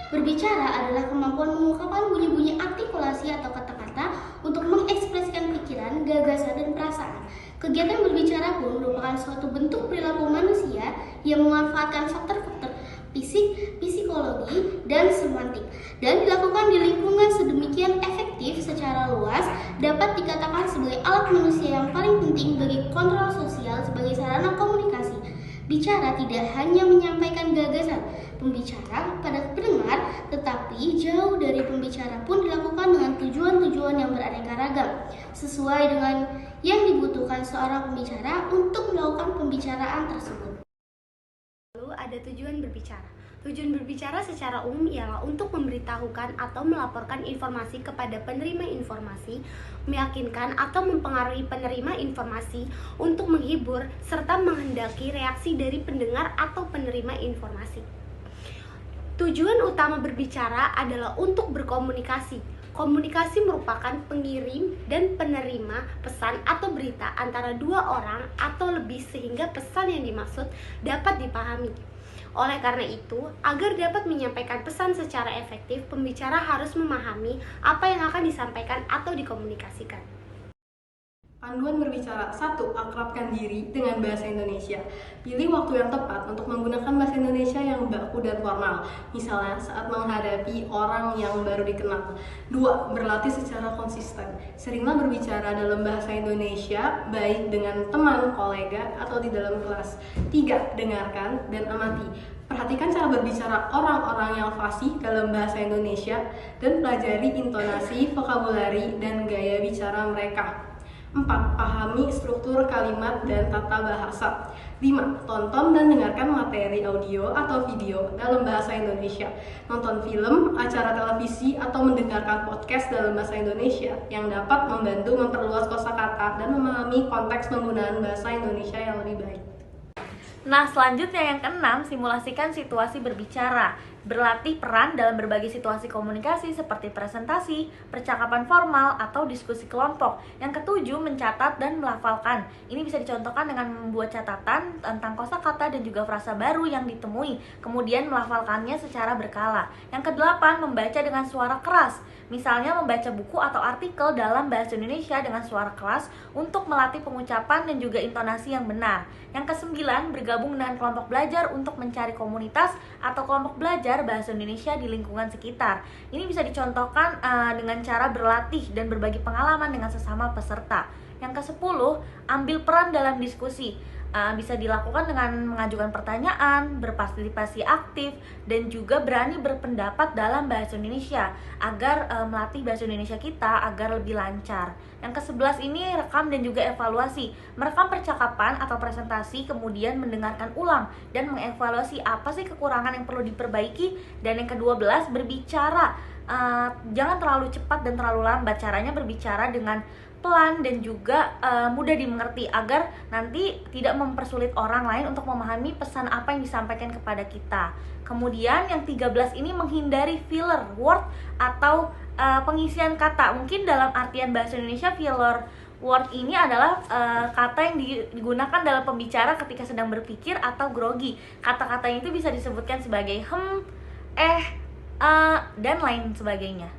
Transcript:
Berbicara adalah kemampuan mengungkapkan bunyi-bunyi artikulasi atau kata-kata untuk mengekspresikan pikiran, gagasan, dan perasaan. Kegiatan berbicara pun merupakan suatu bentuk perilaku manusia yang memanfaatkan faktor-faktor fisik, psikologi, dan semantik, dan dilakukan di lingkungan sedemikian efektif secara luas dapat dikatakan sebagai alat manusia yang paling penting bagi kontrol sosial sebagai sarana komunikasi. Bicara tidak hanya menyampaikan gagasan pembicara pada pendengar, tetapi jauh dari pembicara pun dilakukan dengan tujuan-tujuan yang beraneka ragam, sesuai dengan yang dibutuhkan seorang pembicara untuk melakukan pembicaraan tersebut. Lalu ada tujuan berbicara. Tujuan berbicara secara umum ialah untuk memberitahukan atau melaporkan informasi kepada penerima informasi, meyakinkan atau mempengaruhi penerima informasi untuk menghibur serta menghendaki reaksi dari pendengar atau penerima informasi. Tujuan utama berbicara adalah untuk berkomunikasi. Komunikasi merupakan pengirim dan penerima pesan atau berita antara dua orang atau lebih sehingga pesan yang dimaksud dapat dipahami. Oleh karena itu, agar dapat menyampaikan pesan secara efektif, pembicara harus memahami apa yang akan disampaikan atau dikomunikasikan. Panduan berbicara. 1. Akrabkan diri dengan bahasa Indonesia. Pilih waktu yang tepat untuk menggunakan bahasa Indonesia yang baku dan formal, misalnya saat menghadapi orang yang baru dikenal. 2. Berlatih secara konsisten. Seringlah berbicara dalam bahasa Indonesia, baik dengan teman, kolega, atau di dalam kelas. 3. Dengarkan dan amati. Perhatikan cara berbicara orang-orang yang fasih dalam bahasa Indonesia dan pelajari intonasi, vokabulari, dan gaya bicara mereka. 4. Pahami struktur kalimat dan tata bahasa. 5. Tonton dan dengarkan materi audio atau video dalam bahasa Indonesia. Nonton film, acara televisi, atau mendengarkan podcast dalam bahasa Indonesia yang dapat membantu memperluas kosakata dan memahami konteks penggunaan bahasa Indonesia yang lebih baik. Nah, selanjutnya yang keenam, simulasikan situasi berbicara. Berlatih peran dalam berbagai situasi komunikasi seperti presentasi, percakapan formal, atau diskusi kelompok. Yang ketujuh, mencatat dan melafalkan. Ini bisa dicontohkan dengan membuat catatan tentang kosakata dan juga frasa baru yang ditemui, kemudian melafalkannya secara berkala. Yang kedelapan, membaca dengan suara keras. Misalnya membaca buku atau artikel dalam bahasa Indonesia dengan suara keras untuk melatih pengucapan dan juga intonasi yang benar. Yang kesembilan, bergabung dengan kelompok belajar untuk mencari komunitas atau kelompok belajar bahasa Indonesia di lingkungan sekitar. Ini bisa dicontohkan dengan cara berlatih dan berbagi pengalaman dengan sesama peserta. Yang kesepuluh, ambil peran dalam diskusi. Bisa dilakukan dengan mengajukan pertanyaan, berpartisipasi aktif, dan juga berani berpendapat dalam bahasa Indonesia agar melatih bahasa Indonesia kita agar lebih lancar. Yang ke-11 ini rekam dan juga evaluasi. Merekam percakapan atau presentasi, kemudian mendengarkan ulang dan mengevaluasi apa sih kekurangan yang perlu diperbaiki. Dan yang ke-12, berbicara. Jangan terlalu cepat dan terlalu lambat. Caranya berbicara dengan pelan dan juga mudah dimengerti agar nanti tidak mempersulit orang lain untuk memahami pesan apa yang disampaikan kepada kita. Kemudian yang 13 ini menghindari filler word atau pengisian kata. Mungkin dalam artian bahasa Indonesia filler word ini adalah kata yang digunakan dalam pembicara ketika sedang berpikir atau grogi. Kata-katanya itu bisa disebutkan sebagai dan lain sebagainya.